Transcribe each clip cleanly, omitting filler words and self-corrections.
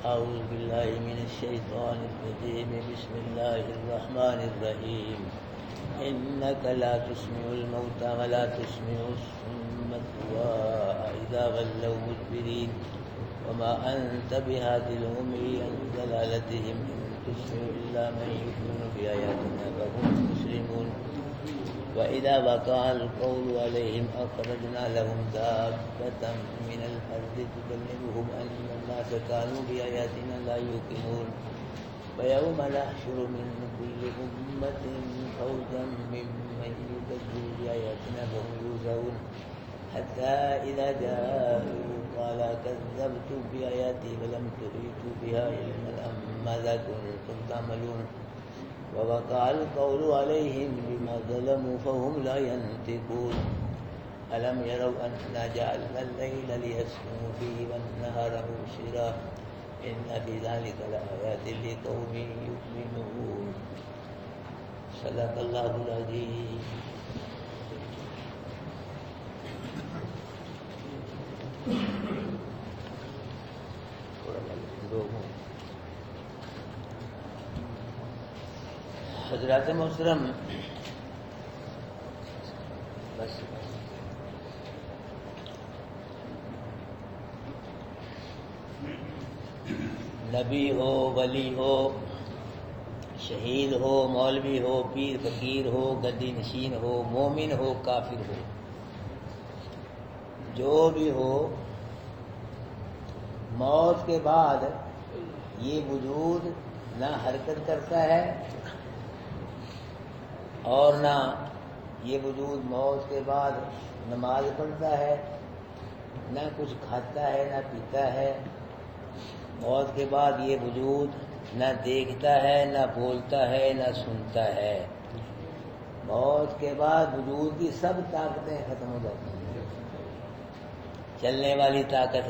أعوذ بالله من الشيطان الرجيم بسم الله الرحمن الرحيم إنك لا تسمع الموتى ولا تسمع الصم الدعاء إذا ولوا مدبرين وما أنت بهاد العمي عن ضلالتهم إن تسمع إلا من يؤمن بآياتنا فهم مسلمون وإذا وقع القول عليهم أخرجنا لهم دابة من الأرض تكلمهم أن الناس كانوا بآياتنا لا يوقنون ويوم نحشر من كل أمة فوجا ممن يكذب بآياتنا فهم يوزعون حتى إذا جاءوا قال كذبتم بآياتي فلم تحيطوا بها علما أم ماذا كنتم تعملون ووقع القول عليهم بما ظلموا فهم لا ينطقون ألم يروا أنا جعلنا الليل ليسكنوا فيه والنهار مبصرا إن في ذلك لآيات لقوم يؤمنون صدق الله العظيم. حضرات محترم، نبی ہو، ولی ہو، شہید ہو، مولوی ہو، پیر فقیر ہو، گدی نشین ہو، مومن ہو، کافر ہو، جو بھی ہو، موت کے بعد یہ وجود نہ حرکت کرتا ہے اور نہ یہ وجود موت کے بعد نماز پڑھتا ہے، نہ کچھ کھاتا ہے، نہ پیتا ہے. موت کے بعد یہ وجود نہ دیکھتا ہے، نہ بولتا ہے، نہ سنتا ہے. موت کے بعد وجود کی سب طاقتیں ختم ہو جاتی ہیں. چلنے والی طاقت،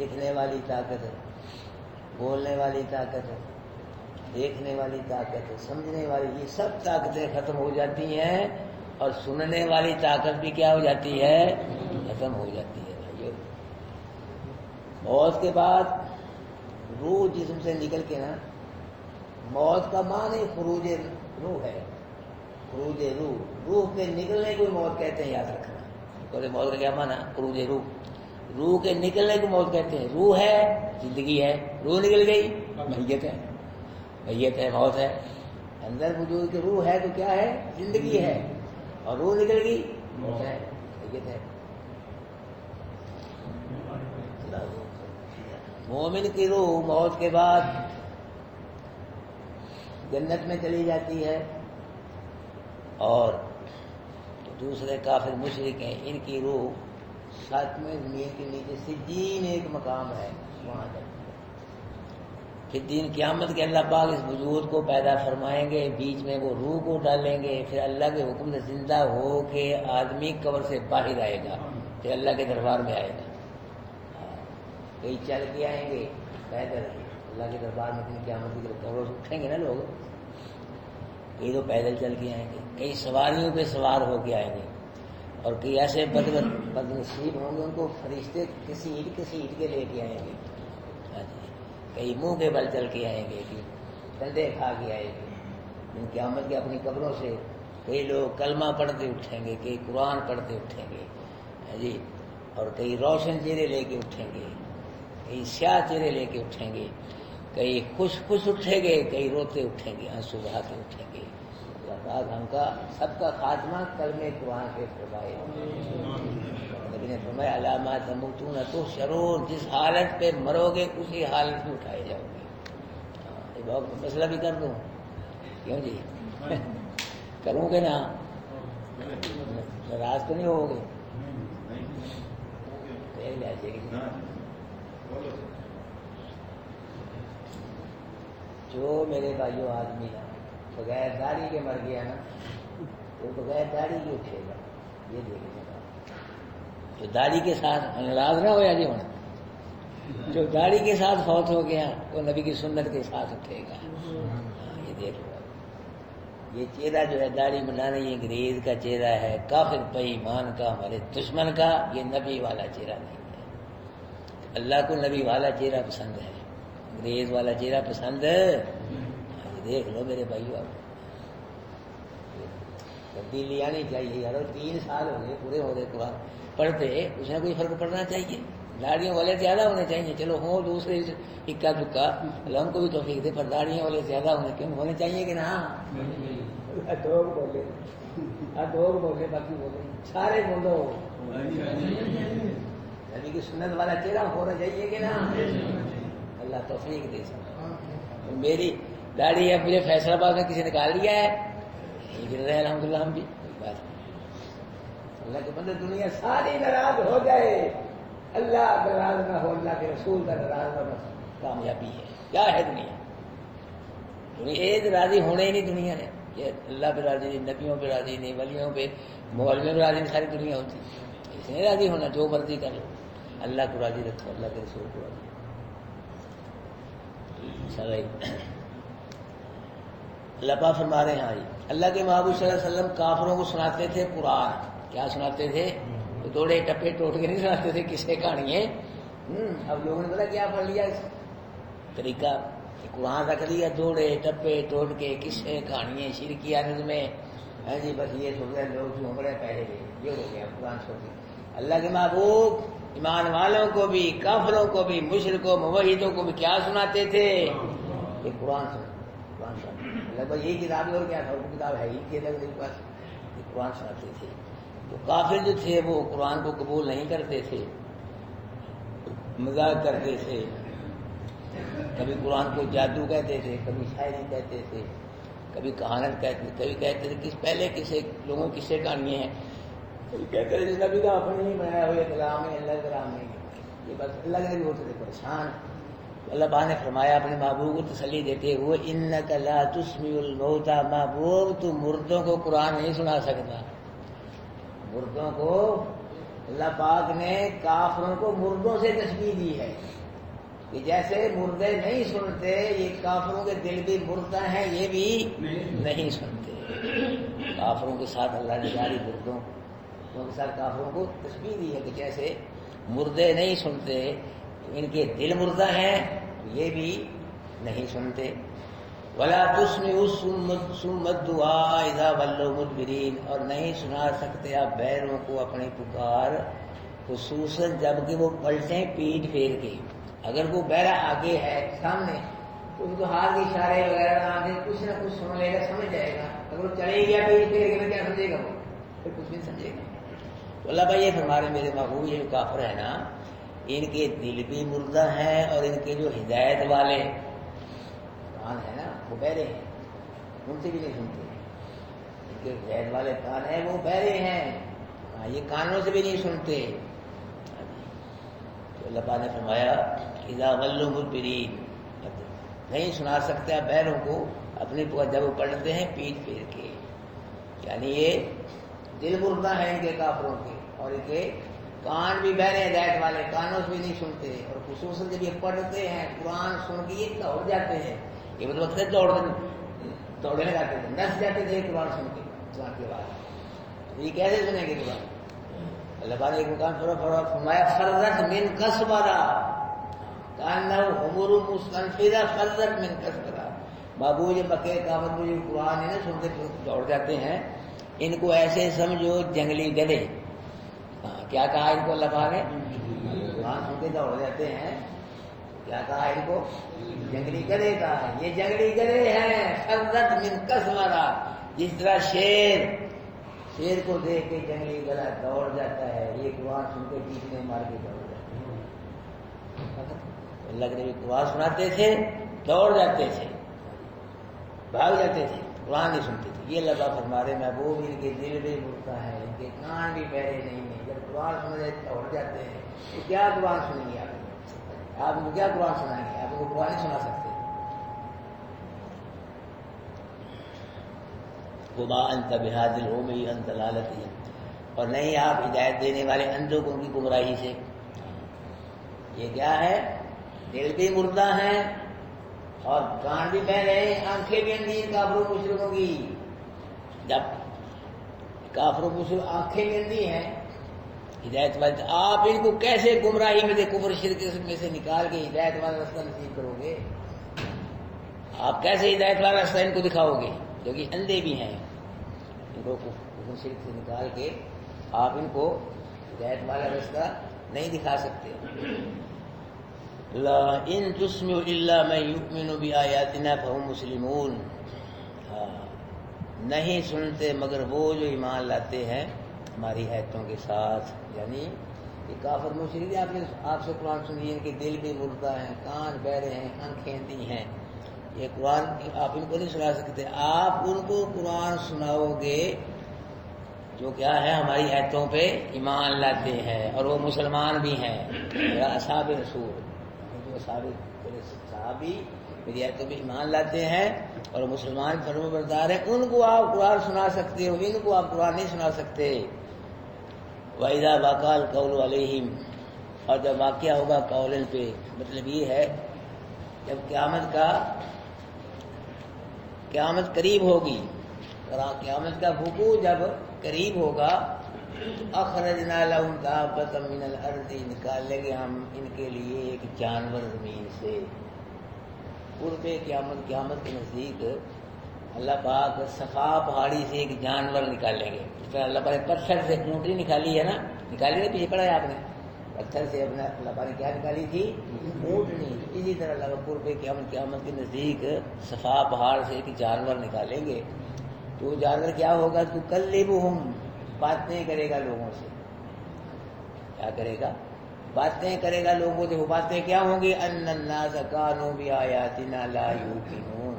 دکھنے والی طاقت، بولنے والی طاقت، دیکھنے والی طاقت، سمجھنے والی، یہ سب طاقتیں ختم ہو جاتی ہیں. اور سننے والی طاقت بھی کیا ہو جاتی ہے؟ ختم ہو جاتی ہے. موت کے بعد روح جسم سے نکل کے نا، موت کا معنی خروج روح ہے. خروج روح، روح کے نکلنے کو موت کہتے ہیں، یاد رکھنا. موت کا کیا معنی؟ خروج روح. روح کے نکلنے کو موت کہتے ہیں. روح ہے، زندگی ہے. روح نکل گئی، میت ہے. میت ہے، موت ہے. اندر وجود کی روح ہے تو کیا ہے؟ زندگی ہے. اور روح نکل گئی، موت ہے، میت ہے. مومن کی روح موت کے بعد جنت میں چلی جاتی ہے، اور دوسرے کافر مشرک ہیں، ان کی روح ساتویں زمین کے نیچے سجین ایک مقام ہے، وہاں جاتی ہے. پھر دین قیامت کے اللہ پاک اس وجود کو پیدا فرمائیں گے، بیچ میں وہ روح کو ڈالیں گے. پھر اللہ کے حکم سے زندہ ہو کے آدمی قبر سے باہر آئے گا، پھر اللہ کے دربار میں آئے گا. کئی چل کے آئیں گے پیدل، اللہ کے دربار میں. اپنی قیامت کی قبروں سے اٹھیں گے نا لوگ. کئی تو پیدل چل کے آئیں گے، کئی سواریوں پہ سوار ہو کے آئیں گے، اور کئی ایسے بدنصیب ہوں گے ان کو فرشتے کسی اینٹ کے لے کے آئیں گے. کئی منہ کے بل چل کے آئیں گے، کئی ڈنڈے کھا کے آئیں گے. ان قیامت کے اپنی قبروں سے کئی لوگ کلمہ پڑھتے اٹھیں گے، کئی قرآن پڑھتے اٹھیں گے جی، اور کئی روشن چہرے لے کے اٹھیں گے، کئی سیاہ چہرے لے کے اٹھیں گے. کئی خوش اٹھیں گے، کئی روتے اٹھیں گے، آنسو بہا کے اٹھیں گے. اللہ پاک ہم کا سب کا خاتمہ کلمہ قرآن کے فرمائے. نبی نے فرمایا علامہ تموتون تحشرون، جس حالت پہ مرو گے اسی حالت میں اٹھائے جاؤ گے. یہ بہت مسئلہ بھی کر دوں، کیوں جی؟ کروں گے نا، ناراض تو نہیں ہو گے؟ جو میرے بھائیو آدمی نا بغیر داڑھی کے مر گیا نا، وہ بغیر داڑھی کے اٹھے گا. یہ دیکھیں جو داڑھی کے ساتھ ناراض نہ ہو جی ہونا، جو داڑھی کے ساتھ فوت ہو گیا وہ نبی کی سنت کے ساتھ اٹھے گا. یہ دیکھ لو، یہ چہرہ جو ہے داڑھی منڈانا، یہ انگریز کا چہرہ ہے، کافر بے ایمان کا، ہمارے دشمن کا. یہ نبی والا چہرہ نہیں ہے. اللہ کو نبی والا چہرہ پسند ہے، انگریز والا چہرہ پسند ہے؟ دیکھ لو میرے بھائیو، آپ تبدیلی آنی چاہیے یار۔ 3 سال ہو گئے پورے ہو گئے قرآن پڑھتے، کچھ نہ کوئی فرق پڑنا چاہیے۔ داڑھیوں والے زیادہ ہونے چاہیے، چلو ہوں دوسرے اکا دکا، اللہ ان کو بھی توفیق دے، پر داڑھیوں والے زیادہ ہونے چاہیے کہ نا؟ دو بولے باقی بولے سارے بولو، نبی کی سنت والا چہرہ ہونا چاہیے کہ نا؟ اللہ توفیق دے سکتا۔ میری داڑھی ہے، مجھے فیصلہ آباد میں کسی نے نکال لیا ہے، گر رہے الحمد للہ ہم بھی۔ اللہ کے بندے دنیا ساری ناراض ہو جائے، اللہ ناراض نہ ہو، اللہ کے رسول کا ناراض نہ ہو، کامیابی ہے۔ کیا ہے دنیا ایک راضی ہونے ہی نہیں دنیا نے، کہ اللہ پہ راضی نہیں، نبیوں پہ راضی نہیں، ولیوں پہ مولویوں پہ راضی نہیں، ساری دنیا ہوتی۔ اس نے راضی ہونا، جو مرضی کر لو، اللہ کو راضی رکھو، اللہ کے رسول کو راضی۔ اللہ پاک فرما رہے ہیں ہاں جی، اللہ کے محبوب صلی اللہ علیہ وسلم کافروں کو سناتے تھے قرآن۔ کیا سناتے تھے؟ توڑے ٹپے ٹوٹ کے نہیں سناتے تھے، قصے کہانیاں۔ اب لوگوں نے پتا کیا پڑھ لیا طریقہ، قرآن رکھ لیا، دوڑے ٹپے ٹوٹ کے قصے کہانیاں شرکیہ نظمیں، ہے جی بس یہ سو گئے لوگ جو بڑے پہلے یہ ہو گیا قرآن سو گیا۔ اللہ کے محبوب ایمان والوں کو بھی، کافروں کو بھی، مشرکوں موحدوں کو بھی کیا سناتے تھے؟ یہ قرآن سناتے، قرآن سناتے۔ اللہ بھائی یہی کتاب ہے اور کیا تھا؟ وہ کتاب ہے ہی کہ الگ میرے پاس، یہ قرآن سناتے تھے۔ تو کافر جو تھے وہ قرآن کو قبول نہیں کرتے تھے، مذاق کرتے تھے، کبھی قرآن کو جادو کہتے تھے، کبھی شاعری کہتے تھے، کبھی کہانت کہتے تھے، کبھی کہتے تھے کہ پہلے کسی لوگوں کی قصے کہانیاں ہیں، کبھی کہتے تھے نبی کا اپنے ہی بنایا ہوئے کلام ہے، اللہ کلام نہیں، یہ بس اللہ کے نبی ہوتے تھے پریشان۔ اللہ پاک نے فرمایا اپنے محبوب کو تسلی دیتے ہوئے، انک لا تسمع الموتى، محبوب تو مردوں کو قرآن نہیں سنا سکتا۔ مردوں کو اللہ پاک نے کافروں کو مردوں سے تشبیہ دی ہے کہ جیسے مردے نہیں سنتے، یہ کافروں کے دل بھی مردہ ہیں، یہ بھی نہیں سنتے۔ کافروں کے ساتھ اللہ نے جاری مردوں کے ساتھ کافروں کو تشبیہ دی ہے کہ جیسے مردے نہیں سنتے تو ان کے دل مردہ ہیں، یہ بھی نہیں سنتے۔ ولا تسمع الصم الدعاء اذا ولوا مدبرین، اور نہیں سنا سکتے آپ بہروں کو اپنی پکار، خصوصاً جب کہ وہ پلٹیں پیٹ پھیر کے۔ اگر وہ بہرا آگے ہے سامنے تو ان کو ہاتھ کے اشارے وغیرہ نہ دیں، کچھ نہ کچھ سن لے گا، سمجھ جائے گا۔ اگر وہ چلے گیا پیٹ پھیر کے کیا سمجھے گا؟ وہ پھر کچھ نہیں سمجھے گا۔ تو اللہ بھائی یہ فرما رہے میرے محبوب، یہ جو کافر ہے نا، ان کے دل بھی مردہ ہیں، اور ان کے جو ہدایت والے کان ہے نا وہ بہرے ہیں، ان سے بھی نہیں سنتے۔ ان کے ہدایت والے کان ہیں وہ بہرے ہیں، یہ کانوں سے بھی نہیں سنتے۔ تو اللہ پاک نے فرمایا اذا ولوا مدبرین، نہیں سنا سکتے آپ بہروں کو اپنی جب وہ پڑھتے ہیں پیٹ پھیر کے، یعنی یہ دل مردہ ہے ان کے کافروں کے، اور ان کے کان بھی بہرے ہدایت والے، کانوں سے بھی نہیں سنتے۔ اور خصوصاً جب یہ پڑھتے ہیں قرآن سن کے یہ دوڑ جاتے ہیں، یہ مطلب وقت دوڑنے جاتے تھے، نس جاتے تھے قرآن سن کے، قرآن کے بعد یہ کیسے سنیں گے قرآن؟ اللہ تعالیٰ نے ایک مقام فرمایا فرت من قصبرا کانہ حمر مستنفرہ، فرت من قصبرا، محبوب مکے کافر کو جو قرآن ہے نا سنتے دوڑ جاتے ہیں، ان کو ایسے سمجھو جنگلی گدھے۔ کیا کہا ان کو اللہ پاک نے؟ قرآن سن کے دوڑ جاتے ہیں، کیا کہا ان کو؟ جنگلی گدھے کہا ہے۔ یہ جنگلی گدھے ہیں، فرت من قصبرا، جس طرح شیر کو دیکھ کے جنگلی گدھا دوڑ جاتا ہے، یہ قرآن سن کے پیچھے مار کے دوڑ جاتے ہیں۔ اللہ کے نبی قرآن سناتے تھے، دوڑ جاتے تھے، بھاگ جاتے تھے، قرآن نہیں سنتے تھے۔ یہ اللہ تعالیٰ فرما رہے محبوب ان کے دل بھی مردہ ہے، ان کے کان بھی بہرے نہیں ہیں، جب قرآن سن رہے دوڑ جاتے ہیں، تو کیا قرآن سنیں گے آپ ان کو کیا قرآن سنائیں گے؟ آپ ان کو قرآن نہیں سنا سکتے۔ وما انت بہاد العمی عن ضلالتہم، اور نہیں آپ ہدایت دینے والے اندھوں کو ان کی گمراہی سے۔ یہ کیا ہے؟ دل بھی مردہ ہیں اور کان بھی بہرے ہیں، آنکھیں بھی اندھی ہیں کافروں مشرکوں کی۔ جب کافروں مشرک آنکھیں بھی اندھی ہیں ہدایت والے آپ ان کو کیسے گمراہی میں سے کفر شرک میں سے نکال کے ہدایت والا راستہ نصیب کرو گے؟ آپ کیسے ہدایت والا راستہ ان کو دکھاؤ گے جو کہ اندھے بھی ہیں؟ ان کو کفر شرک سے نکال کے آپ ان کو ہدایت والا راستہ نہیں دکھا سکتے۔ لا ان تسمع الا من يؤمن بآیاتنا فهم مسلمون، نہیں سنتے مگر وہ جو ایمان لاتے ہیں ہماری آیتوں کے ساتھ۔ یعنی یہ کافر مشرک آپ سے قرآن سنیے، ان کے دل بھی مردہ ہیں، کان بہرے ہیں، آنکھیں اندھی ہیں، یہ قرآن آپ ان کو نہیں سنا سکتے۔ آپ ان کو قرآن سناؤ گے جو کیا ہے ہماری آیتوں پہ ایمان لاتے ہیں اور وہ مسلمان بھی ہیں، اصحاب رسول، جو صحابی میری آیتوں پہ ایمان لاتے ہیں اور مسلمان فرمانبردار ہیں، ان کو آپ قرآن سنا سکتے ہو، ان کو آپ قرآن نہیں سنا سکتے۔ وَإِذَا وَقَعَ الْقَوْلُ عَلَيْهِمْ، اور جب واقعہ ہوگا قول پہ، مطلب یہ ہے جب قیامت قریب ہوگی، قیامت کا وقوع جب قریب ہوگا، اخرجنا لهم دابة من الارض، نکال لیں گے ہم ان کے لیے ایک جانور زمین سے۔ قرب قیامت کے نزدیک اللہ پاک صفا پہاڑی سے ایک جانور نکالیں گے۔ اس طرح اللہ پاک نے پتھر سے اونٹنی نکالی ہے نا، نکالی نا، پیچھے پڑا ہے آپ نے، پتھر سے اپنا اللہ پاک نے کیا نکالی تھی؟ اونٹنی۔ اسی طرح اللہ پاک قرب قیامت کے نزدیک صفا پہاڑ سے ایک جانور نکالیں گے، تو جانور کیا ہوگا؟ تو تکلمہم، باتیں کرے گا لوگوں سے۔ کیا کرے گا؟ باتیں کرے گا لوگوں سے۔ وہ باتیں کیا ہوں گی؟ ان الناس کانوا بآیاتنا لا یوقنون،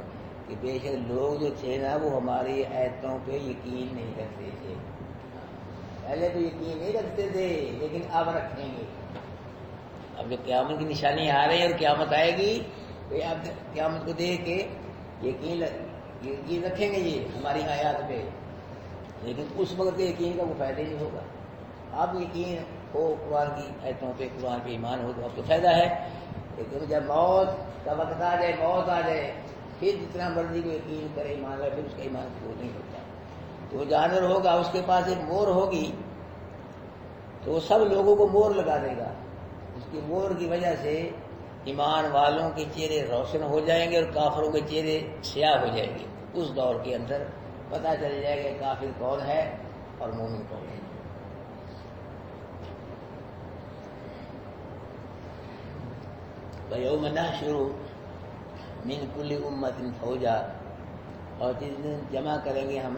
کہ بے شک لوگ جو تھے نا وہ ہماری آیتوں پہ یقین نہیں کرتے تھے۔ پہلے تو یقین نہیں رکھتے تھے لیکن اب رکھیں گے۔ اب جو قیامت کی نشانی آ رہی ہے اور قیامت آئے گی تو اب قیامت کو دیکھ کے یقین رکھیں گے یہ ہماری آیات پہ، لیکن اس وقت کے یقین کا وہ فائدہ ہی نہیں ہوگا۔ اب یقین ہو قرآن کی آیتوں پہ، قرآن پہ ایمان ہو تو اب تو فائدہ ہے، لیکن جب موت کا وقت آ جائے، موت آ جائے، پھر جتنا مرضی کو یقین کرے، ایمان لائے، پھر اس کا ایمان پورا نہیں ہوتا۔ تو جانور ہوگا، اس کے پاس ایک مور ہوگی، تو وہ سب لوگوں کو مور لگا دے گا۔ اس کی مور کی وجہ سے ایمان والوں کے چہرے روشن ہو جائیں گے اور کافروں کے چہرے سیاہ ہو جائیں گے۔ اس دور کے اندر پتہ چل جائے گا کافر کون ہے اور مومن کون ہے۔ وَيَوْمَ نَحْشُرُ مِنْ كُلِّ أُمَّةٍ فَوْجًا، اور جس دن جمع کریں گے ہم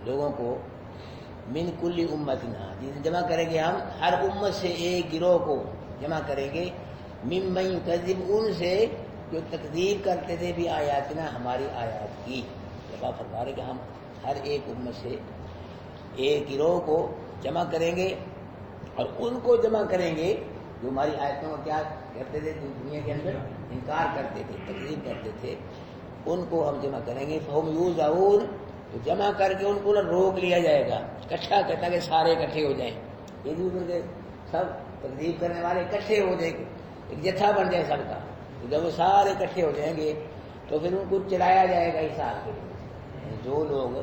لوگوں کو، من کل امتنا، جس دن جمع کریں گے ہم ہر امت سے ایک گروہ کو جمع کریں گے، ممن یکذب، ان سے جو تکذیب کرتے تھے بھی آیاتنا، ہماری آیات کی۔ جب آپ فرما رہے کہ ہم ہر ایک امت سے ایک گروہ کو جمع کریں گے اور ان کو جمع کریں گے جو ہماری آیتوں کو کیا کرتے تھے، دنیا کے اندر انکار کرتے تھے، تکذیب کرتے تھے، ان کو ہم جمع کریں گے۔ فہم یوزعون، تو جمع کر کے ان کو روک لیا جائے گا، اکٹھا کرتا کہ سارے اکٹھے ہو جائیں، ایک دوسرے کے سب تکذیب کرنے والے اکٹھے ہو جائیں گے، ایک جتھا بن جائے سب کا۔ تو جب وہ سارے اکٹھے ہو جائیں گے تو پھر ان کو چلایا جائے گا حساب کے لیے۔ جو لوگ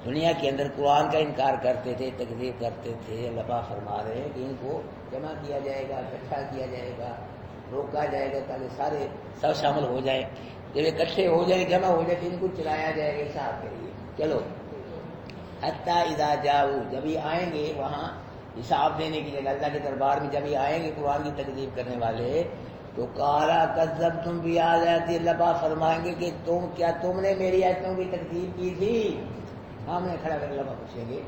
دنیا کے اندر قرآن کا انکار کرتے تھے، تکذیب کرتے تھے، اللہ پاک فرما رہے ہیں کہ ان کو جمع کیا جائے گا، اکٹھا کیا جائے گا، روکا جائے گا تاکہ سارے سب شامل ہو جائیں۔ جب اکٹھے ہو جائیں، جمع ہو جائے تو ان کو چلایا جائے گا حساب کے لیے۔ چلو، حتی اذا جاؤ، جب یہ آئیں گے وہاں حساب دینے کی جگہ، اللہ کے دربار میں جب یہ آئیں گے قرآن کی تکذیب کرنے والے، تو قالا کذبتم بآیاتی، اللہ پاک فرمائیں گے کہ تم نے میری آیتوں کی تکذیب کی تھی۔ سامنے کھڑا کر اللہ پاک پوچھیں گے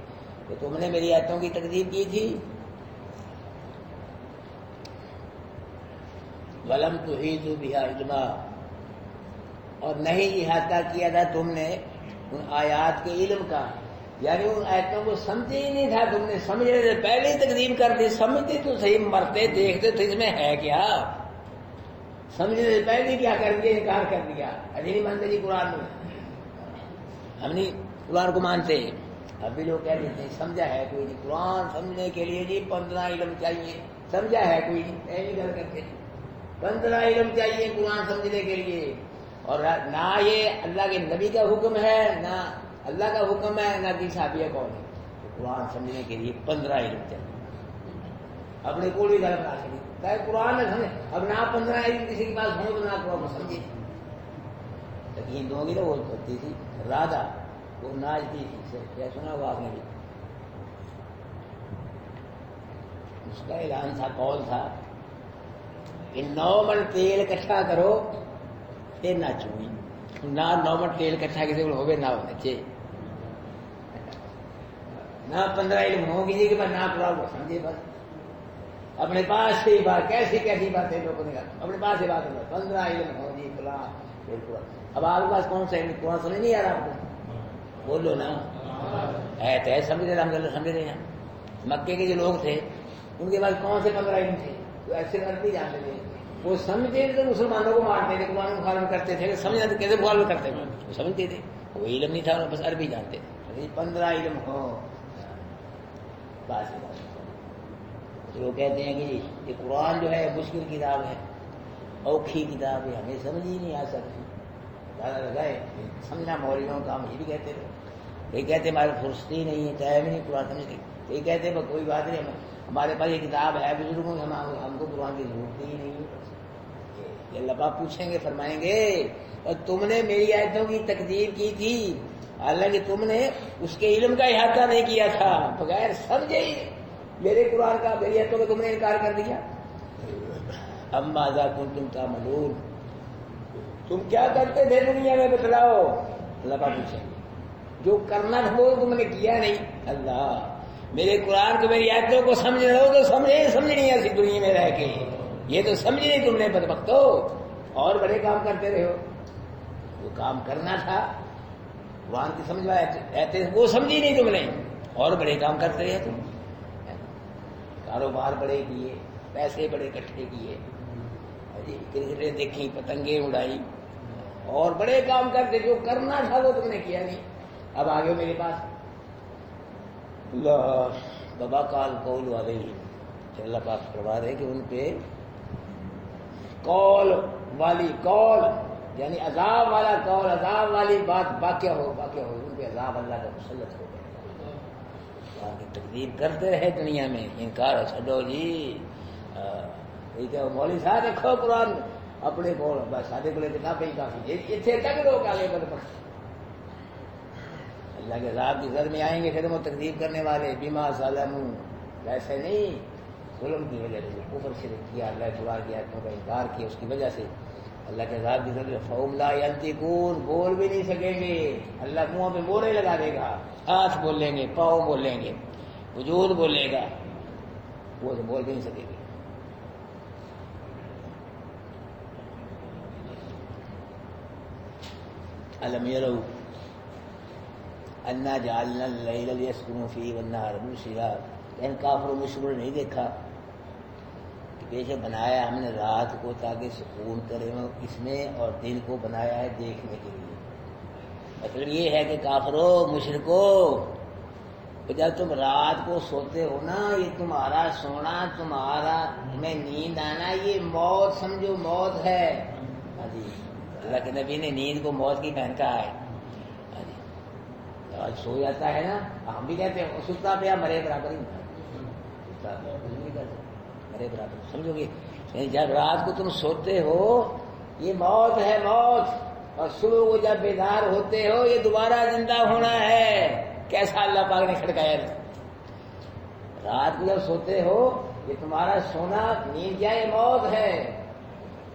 کہ تم نے میری آیتوں کی تکذیب کی تھی۔ ولم تحیطوا بها علما، اور نہیں احاطہ کیا تھا تم نے ان آیات کے علم کا، یعنی ان آیتوں کو سمجھے ہی نہیں تھا تم نے، سمجھنے سے پہلے ہی تقدیم کر دی۔ سمجھتے تو صحیح، مرتے دیکھتے تو اس میں ہے کیا، سمجھنے سے پہلے کیا کر دیا، انکار کر دیا، ابھی نہیں مانتے جی قرآن میں، ہم نہیں قرآن کو مانتے۔ اب بھی لوگ کہہ دیتے ہیں سمجھا ہے کوئی نہیں، قرآن سمجھنے کے لیے جی 15 علم چاہیے، سمجھا ہے کوئی نہیں، ایسی گل کرتے 15 علم چاہیے قرآن سمجھنے کے لیے، اور نہ یہ اللہ کے نبی کا حکم ہے، نہ اللہ کا حکم ہے، نہ کی صحابیہ کون ہے۔ تو قرآن سمجھنے کے لیے 15 علم چاہیے. اپنے کو بھی غلط نہ سکے چاہے قرآن نہ سمجھے. اب نہ 15 علم کسی کے پاس ہو تو نہ قرآن کو سمجھے. لیکن ہندوؤں کی تو وہ کرتی تھی رادھا، وہ ناچتی تھی. کیا سنا ہوا آپ نے بھی؟ اس کا اعلان تھا، قول تھا کہ 9 من تیل اکٹھا کرو پھر ناچو. نہ 9 من تیل اکٹھا کسی کو ہوئے نہ ہونا چاہیے. نہ 15 علم ہو کسی کے پاس، نہ قرآن کو سمجھے. بس اپنے پاس سے ہی بات، کیسی باتیں لوگوں نے کہا اپنے پاس سے بات کرو. 15 علم ہو جی فلاں بالکل. اب آپ کے پاس کون سا علم؟ قرآن سمجھ نہیں آ رہا آپ کو؟ بولو نا. ہے تو ہے، سمجھ رہے الحمد للہ سمجھ رہے ہیں. مکے کے جو لوگ تھے ان کے پاس کون سے 15 علم تھے؟ تو ایسے عربی جانتے تھے. وہ سمجھتے تھے تو مسلمانوں کو مارتے تھے، قرآن کو مخالفت کرتے تھے. سمجھنا تو کیسے مخالفت کرتے تھے؟ وہ سمجھتے تھے. وہ علم نہیں تھا، بس عربی جانتے تھے. 15 علم ہو بس. وہ کہتے ہیں کہ یہ قرآن جو ہے مشکل کتاب ہے، اوکھی کتاب ہے، ہمیں سمجھ ہی نہیں آ سکتی. زیادہ لگائے سمجھنا مولویوں کا کام. یہ بھی کہتے تھے، یہ کہتے ہمارے فرصت ہی نہیں ہے، ٹائم ہی نہیں قرآن سمجھنے. یہ کہتے ہیں کوئی بات نہیں، ہمارے پاس یہ کتاب ہے بزرگوں کی، ہم کو قرآن کی ضرورت ہی نہیں ہے. یہ اللہ پاک پوچھیں گے، فرمائیں گے اور تم نے میری آیتوں کی تکذیب کی تھی، حالانکہ تم نے اس کے علم کا احاطہ نہیں کیا تھا، بغیر سمجھے ہی میرے قرآن کا، میری آیتوں کا تم نے انکار کر دیا. اما ذا کنتم تعملون، تم کیا کرتے تھے دنیا میں بتلاؤ. اللہ پاک پوچھیں گے جو کرنا تھا وہ تم نے کیا نہیں. اللہ میرے قرآن کو، میری آیتوں کو سمجھ رہے ہو تو سمجھ نہیں ایسی دنیا میں رہ کے. یہ تو سمجھ نہیں تم نے بدبختو، اور بڑے کام کرتے رہے ہو. وہ کام کرنا تھا قرآن کی سمجھ آتے وہ سمجھی نہیں تم نے، اور بڑے کام کرتے رہے تم. کاروبار بڑے کیے، پیسے بڑے اکٹھے کیے، کرکٹیں دیکھی، پتنگیں اڑائی، اور بڑے کام کرتے. جو کرنا تھا وہ تم نے کیا نہیں. اب آگے میرے پاس بابا کال قول والے ہی اللہ پاک فرما رہے کہ ان پہ قول والی، قول یعنی عذاب والا قول، عذاب والی بات واقع ہو ان پہ عذاب اللہ کا مسلط ہو گیا. قرآن کی تکذیب کرتے رہے دنیا میں، انکار چھڈو جی. ٹھیک ہے مولوی صاحب رکھو قرآن اپنے کو، بس سادے کو کتابیں ہی کافی. اتنے تک لوگ آگے بڑھ اللہ کے عذاب کی زد میں آئیں گے. پھر وہ تکذیب کرنے والے بما ظلموا، ویسے نہیں ظلم کی وجہ سے، کفر شرک کیا، اللہ قرآن کی آیتوں کا انکار کیا، اس کی وجہ سے اللہ کے عذاب کی زد میں فہم لا ینطقون، بول بھی نہیں سکیں گے. اللہ منہ پہ مورے لگا دے گا، ہاتھ بولیں گے، پاؤں بولیں گے، وجود بولے گا، وہ تو بول بھی نہیں سکیں گے. الم یروا انا جعلنا اللیل لیسکنوا فیہ والنہار مبصرا. ان کافروں مشرکوں نے نہیں دیکھا کہ بے شک بنایا ہم نے رات کو تاکہ سکون کرے اس میں، اور دن کو بنایا ہے دیکھنے کے لیے. مطلب یہ ہے کہ کافروں مشرکوں، جب تم رات کو سوتے ہو نا، یہ تمہارا سونا، تمہارا میں نیند آنا، یہ موت سمجھو، موت ہے. جی اللہ کے نبی نے نیند کو موت کی پہن کہا ہے. آج سو جاتا ہے نا، ہم بھی کہتے ہیں ستا پیا مرے برابر ہی، مرے برابر سمجھو گے. جب رات کو تم سوتے ہو یہ موت ہے، موت. اور صبح کو جب بیدار ہوتے ہو یہ دوبارہ زندہ ہونا ہے. کیسا اللہ پاک نے کھڑکایا. رات کو جب سوتے ہو یہ تمہارا سونا، نیند کیا ہے؟ موت ہے.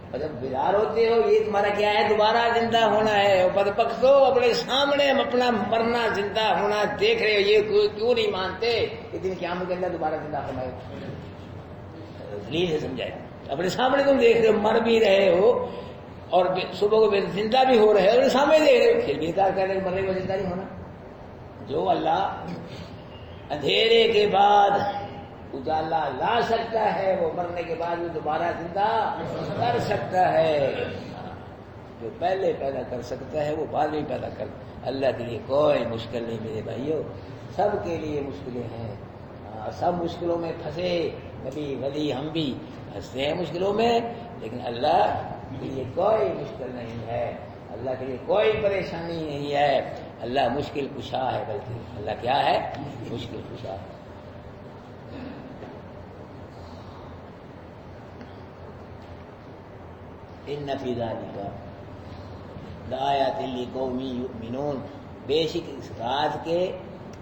اور جب بیدار ہوتے ہو یہ تمہارا کیا ہے؟ دوبارہ زندہ ہونا ہے. اور بدبختو اپنے سامنے ہم اپنا مرنا، زندہ ہونا دیکھ رہے ہو، یہ کیوں نہیں مانتے کہ دن قیامت کے اللہ دوبارہ زندہ فرمائے؟ دلیل سے سمجھایا. اپنے سامنے تم دیکھ رہے ہو، مر بھی رہے ہو اور صبح کو زندہ بھی ہو رہے ہو، اور سامنے دیکھ رہے ہو، پھر بھی انکار کر رہے مرنے کو زندہ نہیں ہونا. جو اللہ اندھیرے کے بعد اجالا لا سکتا ہے وہ مرنے کے بعد بھی دوبارہ زندہ کر سکتا ہے. جو پہلے پیدا کر سکتا ہے وہ بعد میں پیدا کر. اللہ کے لیے کوئی مشکل نہیں میرے بھائیوں، سب کے لیے مشکلیں ہیں. سب مشکلوں میں پھنسے، نبی ولی ہم بھی پھنستے ہیں مشکلوں میں، لیکن اللہ کے لیے کوئی مشکل نہیں ہے، اللہ کے لیے کوئی پریشانی نہیں ہے. اللہ مشکل کشا ہے، بلکہ اللہ کیا ہے؟ مشکل کشا ہے۔ ان فی ذالک لآیات لقوم یؤمنون، بے شک اس رات کے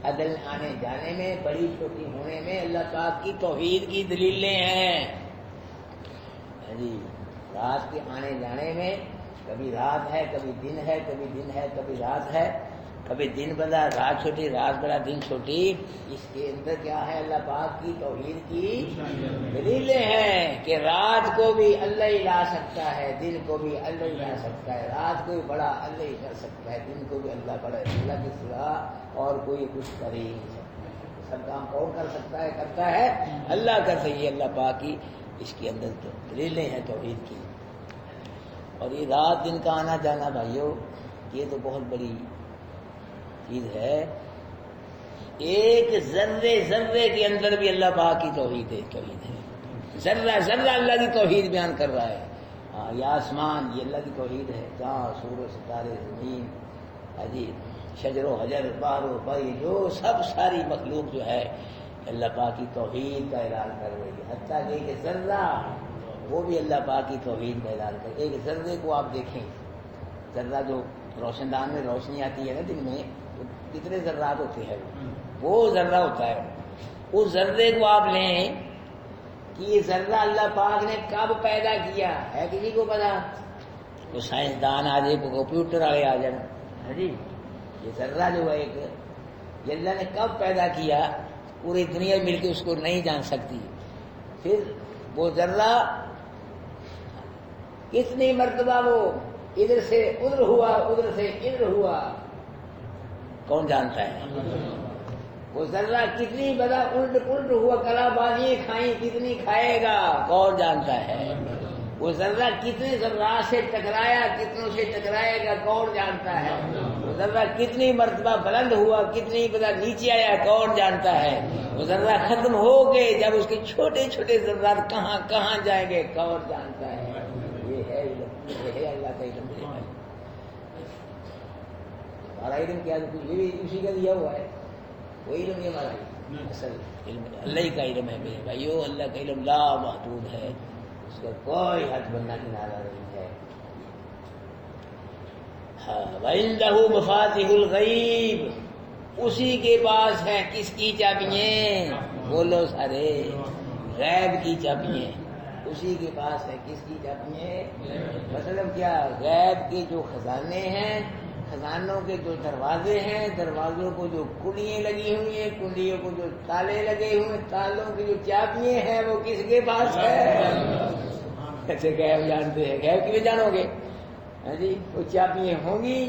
عدل آنے جانے میں، بڑی چھوٹی ہونے میں اللہ پاک کی توحید کی دلیلیں ہیں۔ جی رات کے آنے جانے میں کبھی رات ہے، کبھی دن ہے، کبھی دن ہے، کبھی رات ہے، کبھی دن بڑا رات چھوٹی، رات بڑا دن چھوٹی، اس کے اندر کیا ہے؟ اللہ پاک کی توحید کی دلیلیں ہیں کہ رات کو بھی اللہ ہی لا سکتا ہے، دن کو بھی اللہ ہی لا سکتا ہے، رات کو بھی بڑا اللہ ہی کر سکتا ہے، دن کو بھی اللہ بڑا، اللہ کے سوا اور کوئی کچھ کر ہی نہیں سکتا۔ سب کام کون کر سکتا ہے؟ کرتا ہے اللہ کر سکتا ہے۔ اللہ پاک کی اس کے اندر تو دلیلیں ہیں توحید کی۔ اور یہ رات دن کا آنا جانا بھائیو، یہ تو بہت بڑی چیز ہے۔ ایک ذرے ذرے کے اندر بھی اللہ پاک کی توحید ہے، توحید ہے۔ ذرہ ذرہ اللہ کی توحید بیان کر رہا ہے۔ ہاں یہ آسمان، یہ اللہ کی توحید ہے، چاند سورج ستارے زمین، جی شجر و حجر بحر و بری، جو سب ساری مخلوق جو ہے اللہ پاک کی توحید کا اعلان کر رہی ہے۔ حتیٰ کہ ایک ذرہ وہ بھی اللہ پاک کی توحید کا اعلان کر، ایک ذرے کو آپ دیکھیں، ذرہ جو روشن دان میں روشنی آتی ہے نا دن میں، تو کتنے ذرات ہوتے ہیں، وہ ذرہ ہوتا ہے۔ اس ذرے کو آپ لیں کہ یہ ذرہ اللہ پاک نے کب پیدا کیا ہے، کسی کو پتا؟ وہ سائنسدان آ جائے، کمپیوٹر والے آ جائیں، جی یہ ذرہ جو ہے ایک، یہ اللہ نے کب پیدا کیا پوری دنیا مل کے اس کو نہیں جان سکتی۔ پھر وہ ذرہ کتنی مرتبہ وہ ادھر سے ادھر ہوا، ادھر سے ادھر ہوا، کون جانتا ہے؟ وہ ذرہ کتنی بڑا الٹ پلٹ ہوا، کلا بازی کھائیں کتنی کھائے گا، کون جانتا ہے؟ وہ ذرہ کتنے ذرات سے ٹکرایا، کتنوں سے ٹکرائے گا، کون جانتا ہے؟ وہ ذرہ کتنی مرتبہ بلند ہوا، کتنی بڑا نیچے آیا، کون جانتا ہے؟ وہ ذرہ ختم ہو گئے جب اس کے چھوٹے چھوٹے ذرات کہاں کہاں جائیں گے، کون جانتا ہے؟ یہ ہے علم، یہ ہے اللہ کا علم۔ ہمارا علم کیا ہے؟ یہ بھی اسی کا دیا ہوا ہے، وہی علم یہ ہمارا علم، اصل علم اللہ کا علم ہے میرے بھائیو۔ اللہ کا علم لا محدود ہے، اس کا کوئی حد بننا کنارہ نہیں ہے۔ وَعِندَهُ مَفَاتِحُ الْغَيْبِ، اسی کے پاس ہے کس کی چابیاں؟ بولو سارے، غیب کی چابیاں اسی کے پاس ہے۔ کس کی چابیاں؟ مطلب کیا؟ غیب کے جو خزانے ہیں، خزانوں کے جو دروازے ہیں، دروازوں کو جو کنڈیاں لگی ہوئی ہیں، کنڈیوں کو جو تالے لگے ہوئے، تالوں کی جو چابیاں ہیں، وہ کس کے پاس ہے؟ ایسے غیب جانتے ہیں، غیب کیوں جانو گے؟ ہاں جی، وہ چابیاں ہوں گی،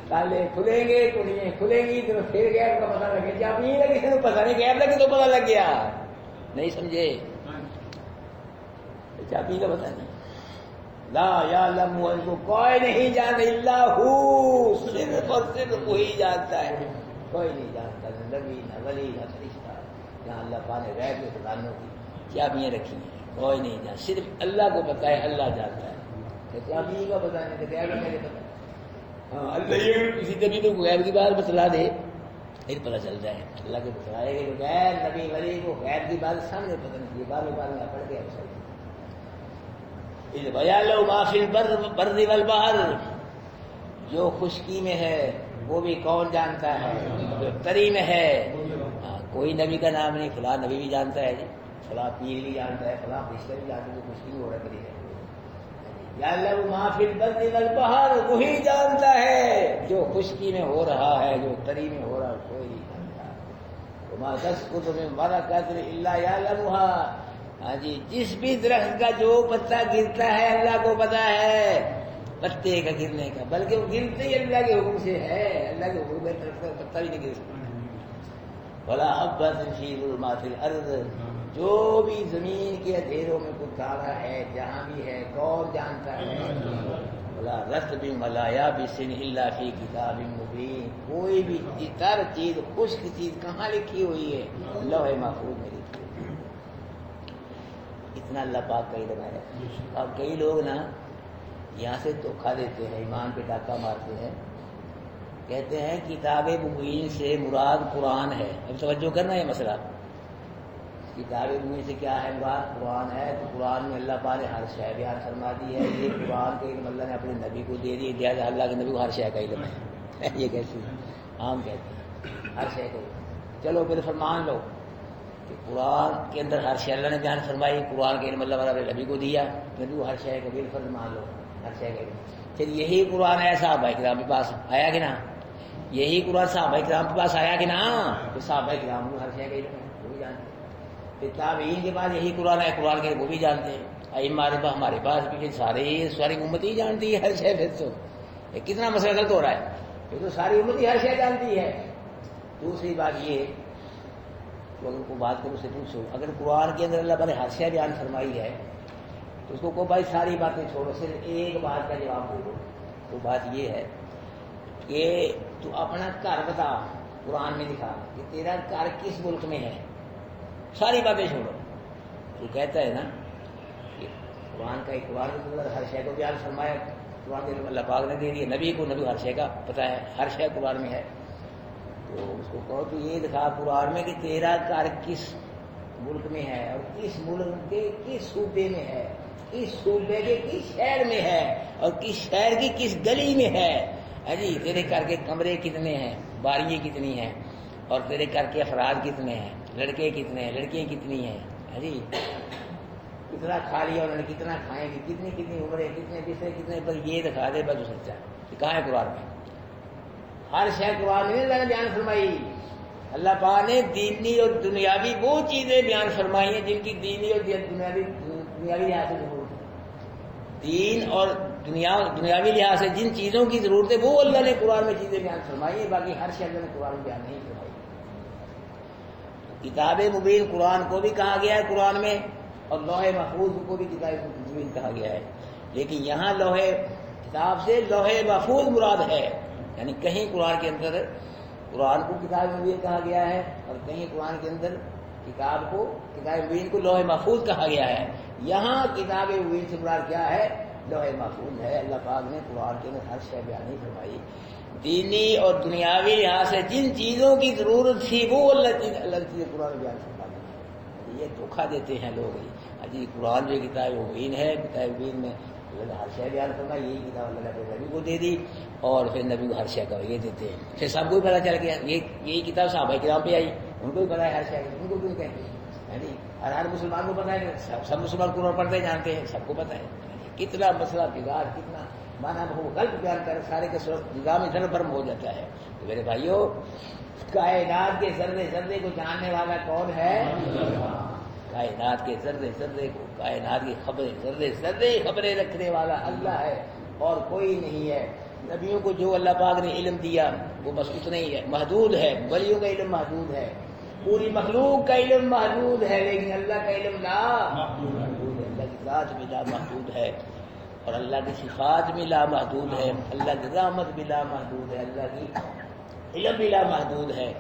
تالے کھلیں گے، کنڈیاں کھلیں گی، تو پھر غیب کا پتہ لگے۔ چابیاں لگی تو پتہ نہیں، غیب لگی تو پتہ لگ گیا، نہیں سمجھے؟ چابی کا پتہ نہیں۔ لا یعلم، ان کو کوئی نہیں جانتا، الا ہو، صرف اور صرف وہی جانتا ہے، کوئی نہیں جانتا، نہ نبی نہ ولی نہ فرشتہ۔ جہاں اللہ پاک نے غیب کے خزانوں کی چابیاں رکھی ہیں، کوئی نہیں جانتا، صرف اللہ کو پتہ ہے، اللہ جانتا ہے۔ چابی کا پتہ نہیں تو غیب کا پتہ ہے؟ ہاں اللہ یہ کسی طبیعت کو غیب کی بات بتلا دے، پھر پتہ چلتا ہے اللہ کے بتلائے گا۔ غیر نبی ولی کو غیب کی بات سامنے پتہ نہیں، یہ بار بار میں پڑھ گیا سر۔ وَيَعْلَمُ مَا فِي الْبَرِّ وَالْبَحْرِ، جو خشکی میں ہے وہ بھی کون جانتا ہے، جو تری میں ہے۔ کوئی نبی کا نام نہیں، فلاں نبی بھی جانتا ہے جی، فلاں پیر بھی جانتا ہے، فلاں فرشتہ بھی جانتا ہے، جو خشکی میں ہو رہا ہے تری ہے۔ یعلم ما فی البر والبحر، وہی جانتا ہے جو خشکی میں ہو رہا ہے، جو تری میں ہو رہا ہے، کوئی نہیں جانتا۔ وما تسقط من ورقۃ الا یعلمها، ہاں جی، جس بھی درخت کا جو پتا گرتا ہے اللہ کو پتا ہے پتے کا گرنے کا، بلکہ وہ گرتے ہی اللہ کے حکم سے ہے، اللہ کے حکم میں درخت کا پتا بھی نہیں گر سکتا۔ ولا حبۃ فی ظلمات الارض، جو بھی زمین کے اندھیروں میں کوئی دانا ہے، جہاں بھی ہے، کون جانتا ہے؟ ولا رطب ولا یابس الا فی کتاب مبین، کوئی بھی تر چیز، خشک چیز کہاں لکھی ہوئی ہے؟ لوح محفوظ میں لکھی ہوئی ہے۔ اتنا اللہ پاک کا علم ہے۔ اب کئی لوگ نا یہاں سے دھوکہ دیتے ہیں، ایمان پہ ڈاکہ مارتے ہیں کہتے ہیں کتاب مبین سے مراد قرآن ہے. اب توجہ کرنا یہ مسئلہ. کتاب مبین سے کیا ہے مراد؟ قرآن ہے. تو قرآن میں اللہ پاک نے ہر شے بیان فرما دی ہے. یہ قرآن کا علم اللہ نے اپنے نبی کو دے دی. لہٰذا اللہ کے نبی کو ہر شے کا علم ہے. یہ کیسی عام کہتے ہیں ہر شے کو. چلو پھر فرمان لو کہ قرآن کے اندر ہر شے اللہ نے بیان فرمائی. قرآن کا علم اللہ والا اپنے نبی کو دیا. نبی کو ہر شے کا بھی فرض مان لو. ہر شے کا علم. پھر یہی قرآن ہے صحابہ کرام کے پاس آیا کہ نہ؟ یہی قرآن صحابہ کرام کے پاس آیا کہ نہ؟ تو صحابہ کرام کو ہر شے کا علم ہے، وہ بھی جانتے ہیں. پھر تابعین کے بعد یہی قرآن ہے. قرآن کے وہ بھی جانتے ہیں. ہمارے پاس بھی ساری امت ہی جانتی ہے ہر شے. پھر تو کتنا مسئلہ غلط ہو رہا ہے. پھر تو ساری امت ہی ہر شے جانتی ہے. دوسری بات یہ، اگر کو بات کرو سے پوچھو، اگر قرآن کے اندر اللہ تعالیٰ نے ہر شے بیان فرمائی ہے تو اس کو کہو بھائی ساری باتیں چھوڑو، صرف ایک بات کا جواب دے دو. تو بات یہ ہے کہ تو اپنا گھر بتا. قرآن میں لکھا کہ تیرا گھر کس ملک میں ہے. ساری باتیں چھوڑو. تو کہتا ہے نا کہ قرآن کے اندر ہر شے کو بیان فرمایا. قرآن کے اللہ پاک نے دے دیا. نبی کو ہر شے کا پتہ ہے. ہر شے قرآن میں ہے. تو اس کو کہو تو یہ دکھا قرآن میں کہ تیرا گھر کس ملک میں ہے اور کس ملک کے کس صوبے میں ہے، کس صوبے کے کس شہر میں ہے اور کس شہر کی کس گلی میں ہے. جی تیرے گھر کے کمرے کتنے ہیں، باریاں کتنی ہیں، اور تیرے گھر کے افراد کتنے ہیں، لڑکے کتنے ہیں، لڑکیاں کتنی ہیں. جی کتنا کھا لیا انہوں نے، کتنا کھائیں گے، کتنی کتنی عمریں، کتنے بسترے، کتنے پر. یہ دکھا دے بس سچا. کہاں ہے قرآن میں؟ ہر شے قرآن میں اللہ نے بیان فرمائی. اللہ پاک نے دینی اور دنیاوی وہ چیزیں بیان فرمائی ہیں جن کی دینی اور دنیاوی لحاظ سے ضرورت ہے. دین اور دنیاوی لحاظ سے جن چیزوں کی ضرورت ہے وہ اللہ نے قرآن میں چیزیں بیان فرمائی ہیں. باقی ہر شے اللہ نے قرآن میں بیان نہیں فرمائی. کتاب مبین قرآن کو بھی کہا گیا ہے قرآن میں، اور لوح محفوظ کو بھی کتاب مبین کہا گیا ہے. لیکن یہاں کتاب سے لوح محفوظ مراد ہے. یعنی کہیں قرآن کے اندر قرآن کو کتاب مبین کہا گیا ہے اور کہیں قرآن کے اندر کتاب مبین کو لوح محفوظ کہا گیا ہے. یہاں کتاب مبین سے مراد کیا ہے؟ لوح محفوظ ہے. اللہ پاک نے قرآن کے اندر ہر شے بیان نہیں فرمائی. دینی اور دنیاوی لحاظ سے جن چیزوں کی ضرورت تھی وہ اللہ چیزیں قرآن بیان فرما دی. یہ دھوکھا دیتے ہیں لوگ. جی قرآن جو کتاب مبین ہے، کتاب مبین میں اللہ ہر شے بیان فرما. یہی کتاب اللہ نے نبی کو دے دی اور پھر نبی کو ہر شے کا یہ دیتے ہیں. پھر سب کو بھی پتہ چل گیا یہی کتاب صحابہ کرام پہ آئی. ان کو بھی پتہ ہے ہر شے کا. ان کو کیوں کہتے ہیں؟ ہر مسلمان کو پتہ ہے. سب مسلمان قرآن پڑھتے جانتے ہیں. سب کو پتہ ہے. کتنا مسئلہ بگاڑ، کتنا مانا وہ غلط بیان کر سارے کے نظام ادھر برم ہو جاتا ہے. تو میرے بھائیوں، کائنات کے ذرے ذرے کو جاننے والا کون ہے؟ کائنات کے ذرے ذرے کو، کائنات کی خبریں ذرے ذرے خبریں رکھنے والا اللہ ہے اور کوئی نہیں ہے. نبیوں کو جو اللہ پاک نے علم دیا وہ بس اتنا ہی ہے، محدود ہے. ولیوں کا علم محدود ہے، پوری مخلوق کا علم محدود ہے، لیکن اللہ کا علم لا محدود ہے. اللہ کی ذات بھی لا محدود ہے اور اللہ کی صفات بھی لا محدود ہے. اللہ کی رحمت بھی لا محدود ہے. اللہ کی علم بھی لا محدود ہے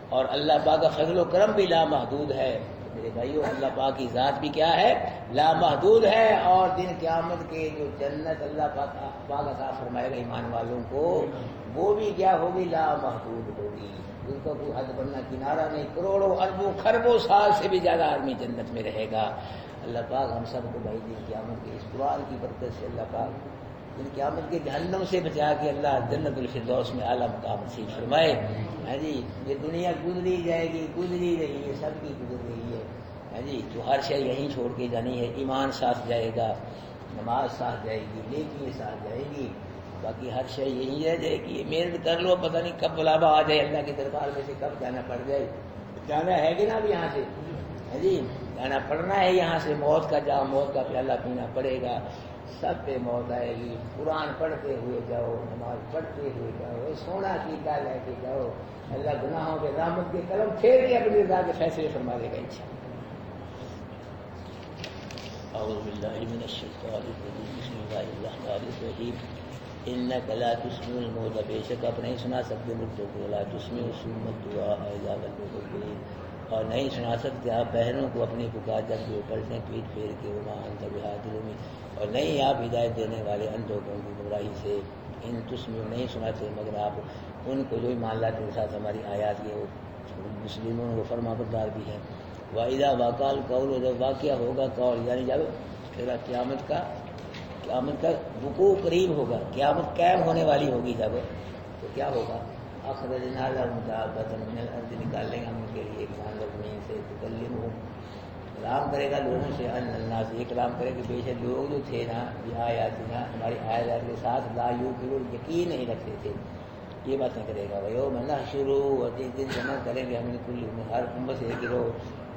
اور اللہ پاک کا فضل و کرم بھی لا محدود ہے. میرے بھائیو، اللہ پاک کی ذات بھی کیا ہے؟ لا محدود ہے. اور دن قیامت کے جو جنت اللہ پاک عطا فرمائے گا ایمان والوں کو، وہ بھی کیا ہوگی؟ لا محدود ہوگی. ان کا کوئی حد بننا کنارہ نہیں. کروڑوں اربوں خربوں سال سے بھی زیادہ آدمی جنت میں رہے گا. اللہ پاک ہم سب کو بھائی دن قیامت کے اس قرآن کی برکت سے اللہ پاک دن قیامت کے جہنم سے بچا کے اللہ جنت الفردوس میں اعلیٰ مقام نصیب فرمائے. ہاں جی، یہ دنیا گزری جائے گی، گزری رہی ہے، سب کی گزر رہی ہے. ہاں جی، تو ہر شے یہیں چھوڑ کے جانی ہے. ایمان ساتھ جائے گا، نماز ساتھ جائے گی، نیکی ساتھ جائے گی، باقی ہر شے یہیں رہ جائے گی. محنت کر لو، پتہ نہیں کب بلاوا آ جائے اللہ کے دربار میں سے، کب جانا پڑ جائے. جانا ہے کہ نا اب یہاں سے؟ ہاں جی، جانا پڑنا ہے یہاں سے. موت کا جاؤ، موت کا پیالہ پینا پڑے گا. سب پہ موت آئے گی. قرآن پڑھتے ہوئے جاؤ، نماز پڑھتے ہوئے جاؤ، سونا پیتا لے کے جاؤ. اللہ گناہوں کے رحمت کے قلم پھیر کے اپنی رضا کے فیصلے فرما دے گا انشاءاللہ. اعوذ باللہ من الشیطان الرجیم. بسم اللہ الرحمن الرحیم. انک لا تسمع الموتى، بے شک آپ نہیں سنا سکتے مردوں کو. لا تسمع الصم الدعاء اذا ولوا مدبرین، اور نہیں سنا سکتے آپ بہروں کو اپنی پکار جب وہ پلٹیں پیٹ پھیر کے. وما انت بہادی العمی، اور نہیں آپ ہدایت دینے والے اندھوں کو ان کی گمراہی سے. ان تسمع نہیں سناتے مگر آپ ان کو جو ایمان لاتے ہیں ساتھ ہماری آیات کے وہ مسلموں وہ فرما بردار بھی ہیں. وَإِذَا وَقَعَ الْقَوْلُ جب واقعہ ہوگا قول یعنی جب قیامت کا وقوع قریب ہوگا, قیامت قائم ہونے والی ہوگی جب, تو کیا ہوگا؟ اخرجنا لهم دابة من الارض نکال لیں گے ہم ان کے لیے ایک جانور زمین سے, تکلمهم کلام کرے گا لوگوں سے, ان الناس یہ کلام کرے کہ بے شک لوگ جو تھے نا بآیاتنا ہماری آیات کے ساتھ لا یوقنون یقین نہیں رکھتے تھے, یہ باتیں کرے گا. ویوم نحشر اور جس دن جمع کریں گے ہم کل ہر امت سے ایک گروہ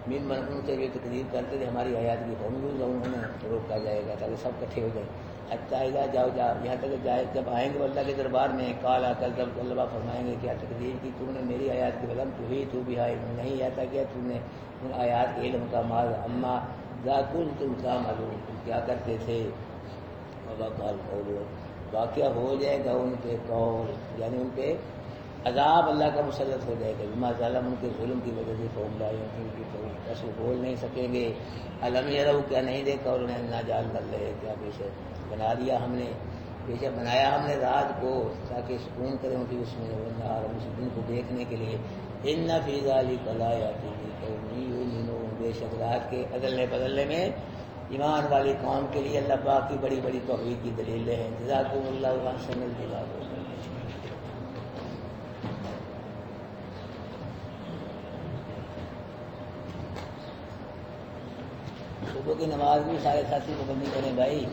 ممن ان سے جو تکذیب کرتے تھے ہماری آیات کی فہم انہیں روکا جائے گا تاکہ سب اکٹھے ہو جائیں. حتیٰ اذا جاؤ یہاں تک جائے جب آئیں گے اللہ کے دربار میں کالا کل جب اللہ فرمائیں گے کیا تکذیب کی تم نے میری آیات کی بلم تو ہی تو بھی نہیں آتا کیا تم نے ان آیات کے علم کا ماض اما ذاکن تم تعملون تم کیا کرتے تھے. واقعہ ہو جائے گا ان پہ قول یعنی ان پہ عذاب اللہ کا مسلط ہو جائے گا بما ظلم ان کے ظلم کی وجہ سے قوم لا یؤمنون رسول بول نہیں سکیں گے. علم یرو کیا نہیں دیکھا انہوں نے انا جعل اللہ کیا بے شک بنا دیا ہم نے بے شک بنایا ہم نے رات کو تاکہ سکون کریں ان کی اس میں نہار اس دن کو دیکھنے کے لیے. ان فی ذلک لآیات لقوم یؤمنون بے شک رات کے ادلنے بدلنے میں ایمان والی قوم کے لیے اللہ پاک کی بڑی بڑی توحید کی دلیلیں ہیں. جزاکم اللہ احسن الجزاء. صبح کی نماز بھی سارے ساتھی پابندی کریں بھائی.